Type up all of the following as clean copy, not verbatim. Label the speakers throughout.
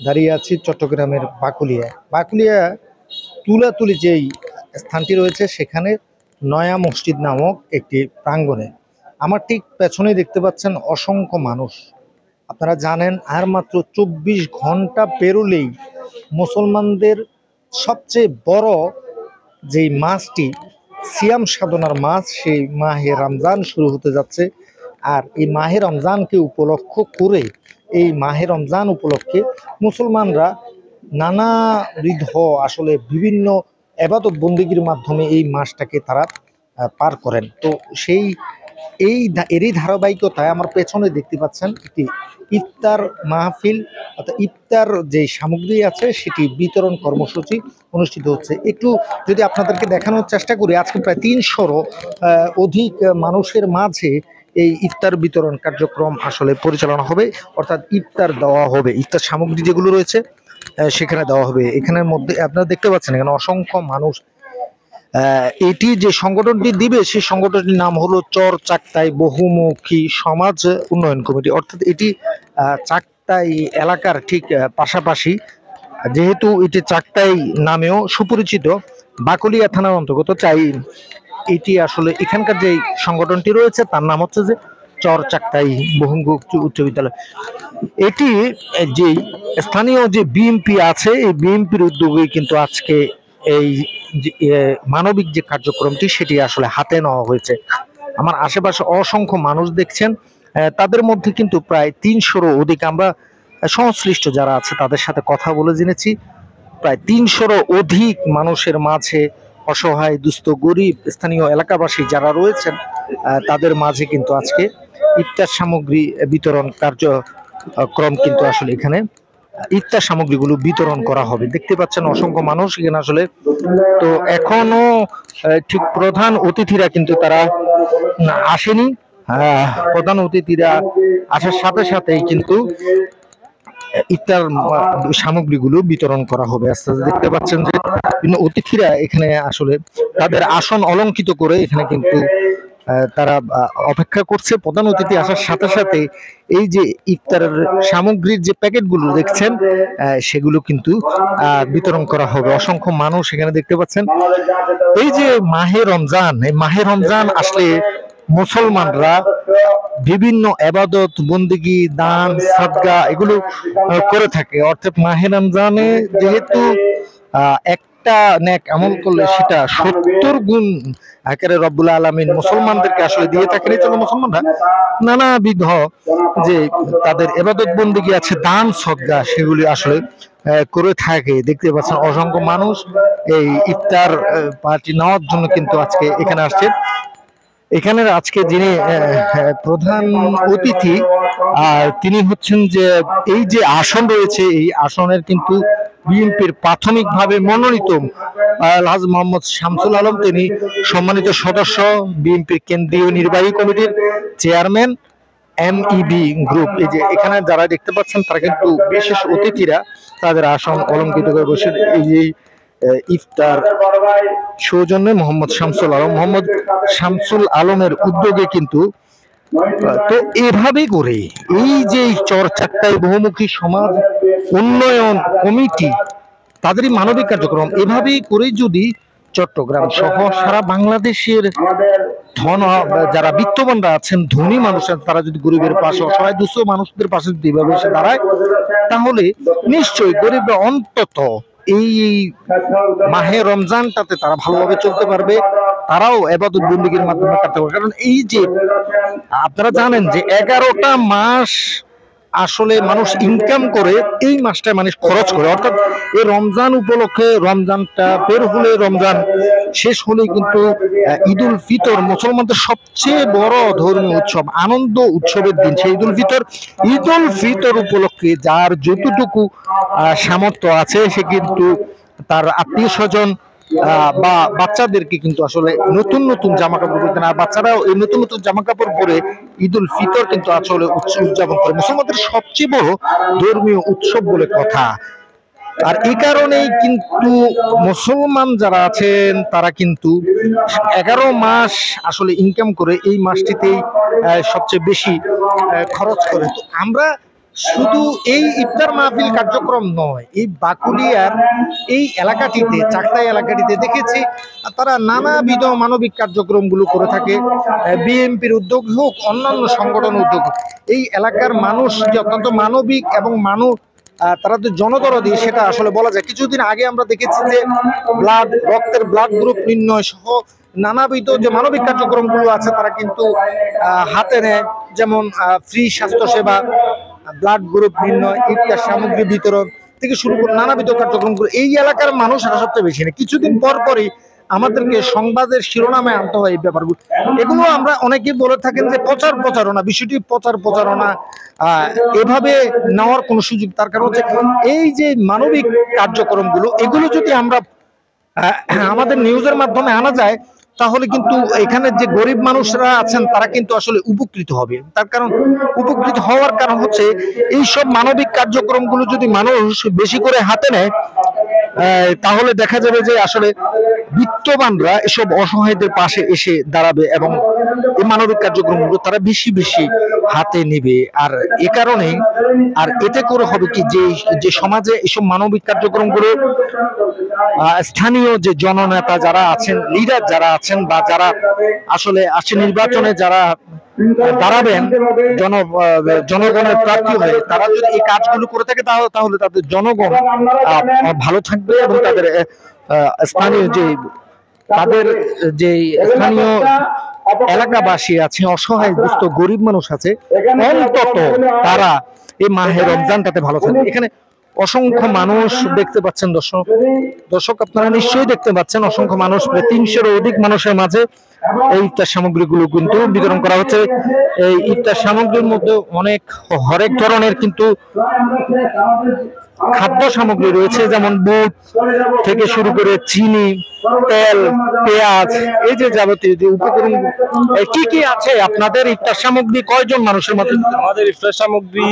Speaker 1: দাঁড়িয়ে আছি চট্টগ্রামের বাকুলিয়া তুলাতুলি যেই স্থানটি রয়েছে সেখানে নয়া মসজিদ নামক একটি প্রাঙ্গণে আমার ঠিক পেছনে দেখতে পাচ্ছেন অসংখ্য মানুষ। আপনারা জানেন আর মাত্র ২৪ ঘন্টা পেরোলেই মুসলমানদের সবচেয়ে বড় যেই মাসটি সিয়াম সাধনার মাস সেই মাহে রমজান শুরু হতে যাচ্ছে। আর এই মাহে রমজানকে উপলক্ষ করে এই মাহে রমজান উপলক্ষে মুসলমানরা নানাবিধ আসলে বিভিন্ন এবাদত বন্দিগির মাধ্যমে এই মাসটাকে তারা পার করেন। তো সেই এরই ধারাবাহিকতায় আমার পেছনে দেখতে পাচ্ছেন একটি ইফতার মাহফিল অর্থাৎ ইফতার যে সামগ্রী আছে সেটি বিতরণ কর্মসূচি অনুষ্ঠিত হচ্ছে। একটু যদি আপনাদেরকে দেখানোর চেষ্টা করি, আজকে প্রায় ৩০০রও অধিক মানুষের মাঝে এই ইফতার বিতরণ কার্যক্রম আসলে পরিচালনা হবে, অর্থাৎ ইফতার দেওয়া হবে, ইফতার সামগ্রী যেগুলো রয়েছে সেখানে দেওয়া হবে। এখানের মধ্যে আপনারা দেখতে পাচ্ছেন এখানে অসংখ্য মানুষ। এটি যে সংগঠনটি দিবে সেই সংগঠনটির নাম হলো চর চাকতাই বহুমুখী সমাজ উন্নয়ন কমিটি, অর্থাৎ এটি চাকতাই এলাকার ঠিক পাশাপাশি, যেহেতু এটি চাকতাই নামেও সুপরিচিত, বাকলিয়া থানার অন্তর্গত। চাই এটি আসলে এখানকার যে সংগঠনটি রয়েছে তার নাম হচ্ছে যে চর চাকতাই বহুমুখী উচ্চ বিদ্যালয়। এটি যে স্থানীয় যে বিএমপি আছে এই বিএমপির উদ্যোগে কিন্তু আজকে এই মানবিক যে কার্যক্রমটি সেটি আসলে হাতে নেওয়া হয়েছে। আমার আশেপাশে অসংখ্য মানুষ দেখছেন, তাদের মধ্যে কিন্তু প্রায় ৩০০রও অধিক, আমরা সংশ্লিষ্ট যারা আছে তাদের সাথে কথা বলে জেনেছি প্রায় ৩০০রও অধিক মানুষের মাঝে অসহায় দুস্থ গরিব স্থানীয় এলাকাবাসী যারা রয়েছেন তাদের মাঝে কিন্তু আজকে ইফতার সামগ্রী বিতরণ কার্যক্রম কিন্তু আসলে এখানে ইফতার সামগ্রীগুলো বিতরণ করা হবে। দেখতে পাচ্ছেন অসংখ্য মানুষ এখানে আসলে। তো এখনো ঠিক প্রধান অতিথিরা কিন্তু তারা আসেনি। প্রধান অতিথিরা আসার সাথে সাথেই কিন্তু ইফতার সামগ্রীগুলো বিতরণ করা হবে। আস্তে আস্তে দেখতে পাচ্ছেন যে বিভিন্ন অতিথিরা এখানে আসলে তাদের আসন অলঙ্কৃত করে এখানে কিন্তু তারা অপেক্ষা করছে প্রধান অতিথি আসার সাথে সাথে এই যে ইফতারের সামগ্রীর যে প্যাকেটগুলো দেখছেন সেগুলো কিন্তু বিতরণ করা হবে। অসংখ্য মানুষ এখানে দেখতে পাচ্ছেন। এই যে মাহে রমজান, এই মাহে রমজান আসলে মুসলমানরা বিভিন্ন এবাদত বন্দিগি দান সাদগা এগুলো করে থাকে, অর্থাৎ মাহে রমজানে যেহেতু একটা নেক আমল করলে সেটা ৭০ গুণ আকারে রব্বুল আলামিন মুসলমানদেরকে আসলে দিয়ে থাকেন। এই জন্য মুসলমানরা নানাবিধ যে তাদের এবাদত বন্দিগি আছে দান সদগা সেগুলি আসলে করে থাকে। দেখতে পাচ্ছেন অসংখ্য মানুষ এই ইফতার পার্টি নেওয়ার জন্য কিন্তু আজকে এখানে আসছে। এখানের আজকে যিনি প্রধান অতিথি আর তিনি হচ্ছেন যে এই যে আসন রয়েছে এই আসনের কিন্তু বিএনপির প্রাথমিকভাবে মনোনীত আলহাজ মোহাম্মদ শামসুল আলম, তিনি সম্মানিত সদস্য বিএনপির কেন্দ্রীয় নির্বাহী কমিটির চেয়ারম্যান এমইবি গ্রুপ। এই যে এখানে যারা দেখতে পাচ্ছেন তারা কিন্তু বিশেষ অতিথিরা তাদের আসন অলঙ্কৃত করে বসে এই যে ইফতার সৌজন্যে মোহাম্মদ শামসুল আলমের উদ্যোগে কিন্তু তো এভাবে করে এই যে চর চাকতাই বহুমুখী সমাজ উন্নয়ন কমিটি তাদেরই মানবিক কার্যক্রম এভাবেই করে যদি চট্টগ্রাম সহ সারা বাংলাদেশের যারা বিত্তবানরা আছেন ধনী মানুষ আছেন তারা যদি গরিবের পাশে অসহায় দুস্থ মানুষদের পাশে যদি এভাবে এসে দাঁড়ায় তাহলে নিশ্চয়ই গরিবরা অন্তত এই মাহে রমজানটাতে তারা ভালোভাবে চলতে পারবে, তারাও এবাদত বন্দিগির মাধ্যমে কাটতে পারবে। কারণ এই যে আপনারা জানেন যে 11টা মাস আসলে মানুষ ইনকাম করে, এই মাসটায় মানুষ খরচ করে, অর্থাৎ এই রমজান উপলক্ষে রমজানটা বের হলে রমজান শেষ হলেই কিন্তু ঈদুল ফিতর মুসলমানদের সবচেয়ে বড় ধর্মীয় উৎসব আনন্দ উৎসবের দিন সেই ঈদুল ফিতর উপলক্ষে যার যতটুকু সামর্থ্য আছে সে কিন্তু তার আত্মীয় স্বজন বা বাচ্চাদেরকে কিন্তু আসলে নতুন নতুন জামা কাপড় পরতেন, আর বাচ্চারাও এই নতুন নতুন জামা কাপড় পরে ঈদুল ফিতর কিন্তু আসলে উদযাপন করে মুসলমানদের সবচেয়ে বড় ধর্মীয় উৎসব বলে কথা। আর এই কারণেই কিন্তু মুসলমান যারা আছেন তারা কিন্তু 11 মাস আসলে ইনকাম করে এই মাসটিতেই সবচেয়ে বেশি খরচ করে। তো আমরা শুধু এই ইফতার মাহফিল কার্যক্রম নয়, এই বাকুলিয়ার এই এলাকাটিতে, চাকতাই এলাকাটিতে দেখেছি তারা নানাবিধ মানবিক কার্যক্রমগুলো করে থাকে। বিএনপির উদ্যোগ হোক, অন্যান্য সংগঠন উদ্যোগ হোক, এই এলাকার মানুষ যে অত্যন্ত মানবিক এবং তারা তো জনদরদি, সেটা আসলে বলা যায়। কিছুদিন আগে আমরা দেখেছি যে রক্তের ব্লাড গ্রুপ নির্ণয় সহ নানাবিধ যে মানবিক কার্যক্রমগুলো আছে তারা কিন্তু হাতে নেয়, যেমন ফ্রি স্বাস্থ্যসেবা, ব্লাড গ্রুপ নির্ণয়, ইফতার সামগ্রী বিতরণ থেকে শুরু করে নানাবিধ কার্যক্রমগুলো এই এলাকার মানুষরা সবচেয়ে বেশি নেয়। কিছুদিন পর পরই আমাদেরকে সংবাদের শিরোনামে আনতে হয় এই ব্যাপারগুলো। এগুলো আমরা অনেকেই বলে থাকেন যে প্রচারণা, বিষয়টি প্রচারণা এভাবে নেওয়ার কোনো সুযোগ, তার কারণ হচ্ছে এই যে মানবিক কার্যক্রমগুলো, এগুলো যদি আমরা আমাদের নিউজের মাধ্যমে আনা যায়, তাহলে কিন্তু এখানে যে গরিব মানুষরা আছেন তারা কিন্তু আসলে উপকৃত হবে। তার কারণ, উপকৃত হওয়ার কারণ হচ্ছে এইসব মানবিক কার্যক্রমগুলো যদি মানুষ বেশি করে হাতে নেয়, তাহলে দেখা যাবে যে আসলে বিত্তবানরা এসব অসহায়দের পাশে এসে দাঁড়াবে এবং এই মানবিক কার্যক্রমগুলো তারা বেশি বেশি হাতে নেবে। আর এ কারণে আর এতে করে হবে কি, যে সমাজে এসব মানবিক কার্যক্রমগুলো স্থানীয় যে জননেতা যারা আছেন, লিডার যারা আছেন, বা যারা আসলে আসছে নির্বাচনে যারা দাঁড়াবেন জনগণের প্রার্থী হয়ে, তারা যদি এই কাজগুলো করে থাকে তাহলে তাদের জনগণ ভালো থাকবে এবং তাদের স্থানীয় স্থানীয় এলাকাবাসী আছে, অসহায় দুস্থ গরিব মানুষ আছে, অন্তত তারা এই মাহে রমজানটাতে ভালো থাকবে। এখানে অসংখ্য মানুষ দেখতে পাচ্ছেন, দর্শক আপনারা নিশ্চয়ই দেখতে পাচ্ছেন, অসংখ্য মানুষ, প্রায় 300-এরও অধিক মানুষের মাঝে এই ইফতার সামগ্রীগুলো কিন্তু বিতরণ করা হচ্ছে। এই ইফতার সামগ্রীর মধ্যে হরেক ধরনের কিন্তু খাদ্য সামগ্রী রয়েছে, যেমন বুট থেকে শুরু করে চিনি, তেল, পেঁয়াজ, এই যে যাবতীয় যে উপকরণ কি কি আছে আপনাদের ইফতার সামগ্রী কয়জন মানুষের মধ্যে?
Speaker 2: আমাদের ইফতার সামগ্রী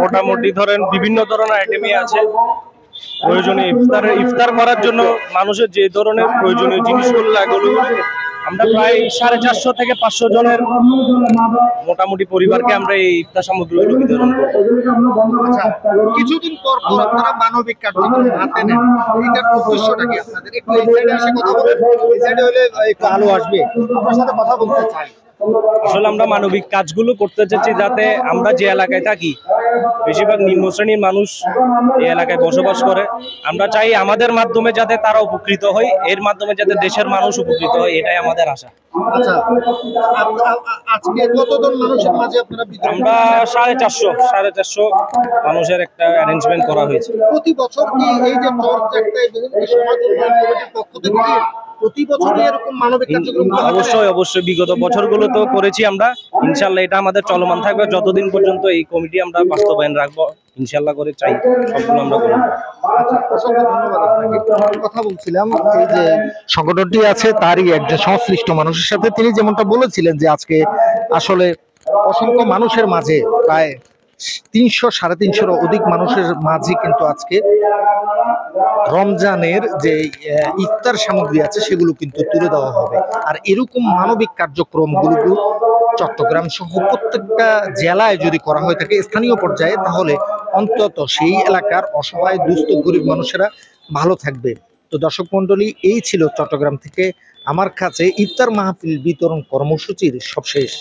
Speaker 2: মোটামুটি ধরেন বিভিন্ন ধরনের আইটেমই আছে। প্রয়োজনীয় ইফতার করার জন্য মানুষের যে ধরনের প্রয়োজনীয় জিনিসগুলো লাগে, আমরা প্রায় 450 থেকে 500 জনের মোটামুটি পরিবারকে আমরা এই ইফতার সামগ্রীগুলো বিতরণ করি।
Speaker 1: কিছুদিন পর পর আপনারা মানবিক কার্যক্রম হাতে নেন, এটার উদ্দেশ্যটা কি আপনাদের? একটু এই সাইডে এসে কথা বলেন, এই সাইডে হলে একটু আলো আসবে, আপনার সাথে কথা বলতে চাই।
Speaker 2: আসলে আমরা মানবিক কাজগুলো করতে চাচ্ছি যাতে আমরা যে এলাকায় থাকি, বেশিরভাগ নিম্ন শ্রেণীর মানুষ এই এলাকায় বসবাস করে। আমরা চাই আমাদের মাধ্যমে যাতে তারা উপকৃত হয়, এর মাধ্যমে যাতে দেশের মানুষ উপকৃত হয়, এটাই আমাদের আশা।
Speaker 1: আচ্ছা, আজকে কতজন মানুষের মাঝে আপনারা বিতরণ?
Speaker 2: আমরা 450 মানুষের একটা অ্যারেঞ্জমেন্ট করা হয়েছে।
Speaker 1: প্রতি বছর কি এই যে চাকতাই সমাজ উন্নয়ন কমিটির পক্ষ থেকে প্রতি বছরই এরকম মানবিক কার্যক্রম?
Speaker 2: অবশ্যই বিগত বছরগুলো তো করেছি আমরা। ইনশাল্লাহ এটা আমাদের চলমান থাকবে যতদিন পর্যন্ত এই কমিটি আমরা বাস্তবায়ন রাখবো, ইনশাল্লাহ করে চাই সবগুলো আমরা করব।
Speaker 1: অসংখ্য ধন্যবাদ আপনাকে। কথা বলছিলাম এই যে সংগঠনটি আছে তারই একজন সংশ্লিষ্ট মানুষের সাথে, তিনি যেমনটা বলেছিলেন যে আজকে আসলে অসংখ্য মানুষের মাঝে, প্রায় 300-350-এরও অধিক মানুষের মাঝে কিন্তু আজকে রমজানের যে ইফতার সামগ্রী আছে সেগুলো কিন্তু তুলে দেওয়া হবে। আর এরকম মানবিক কার্যক্রমগুলো চট্টগ্রাম সহ প্রত্যেকটা জেলায় যদি করা হয়ে থাকে স্থানীয় পর্যায়ে, তাহলে অন্তত সেই এলাকার অসহায় দুস্থ গরিব মানুষেরা ভালো থাকবে। তো দর্শক মন্ডলী, এই ছিল চট্টগ্রাম থেকে আমার কাছে ইফতার মাহফিল বিতরণ কর্মসূচির সবশেষ